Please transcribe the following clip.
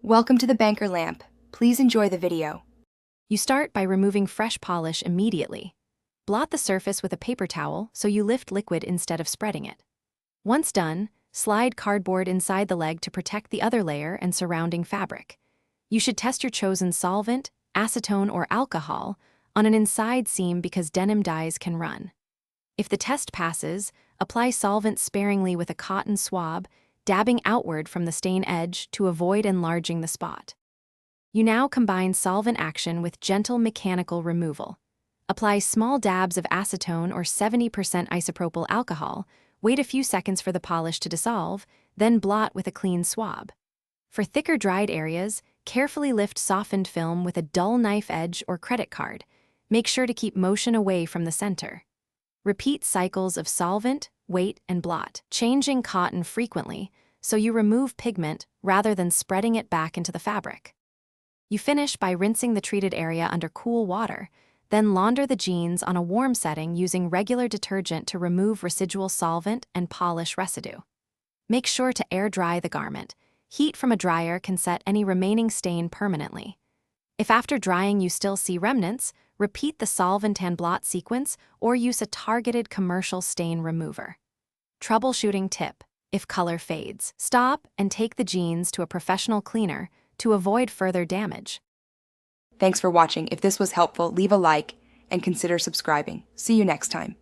Welcome to the banker lamp. Please enjoy the video. You start by removing fresh polish immediately. Blot the surface with a paper towel so you lift liquid instead of spreading it. Once done, slide cardboard inside the leg to protect the other layer and surrounding fabric. You should test your chosen solvent, acetone or alcohol, on an inside seam because denim dyes can run. If the test passes, apply solvent sparingly with a cotton swab, dabbing outward from the stain edge to avoid enlarging the spot. You now combine solvent action with gentle mechanical removal. Apply small dabs of acetone or 70% isopropyl alcohol, wait a few seconds for the polish to dissolve, then blot with a clean swab. For thicker dried areas, carefully lift softened film with a dull knife edge or credit card. Make sure to keep motion away from the center. Repeat cycles of solvent, wait, and blot, changing cotton frequently so you remove pigment rather than spreading it back into the fabric. You finish by rinsing the treated area under cool water, then launder the jeans on a warm setting using regular detergent to remove residual solvent and polish residue. Make sure to air dry the garment. Heat from a dryer can set any remaining stain permanently. If after drying you still see remnants, repeat the solvent and blot sequence or use a targeted commercial stain remover. Troubleshooting tip: if color fades, stop and take the jeans to a professional cleaner to avoid further damage. Thanks for watching. If this was helpful, leave a like and consider subscribing. See you next time.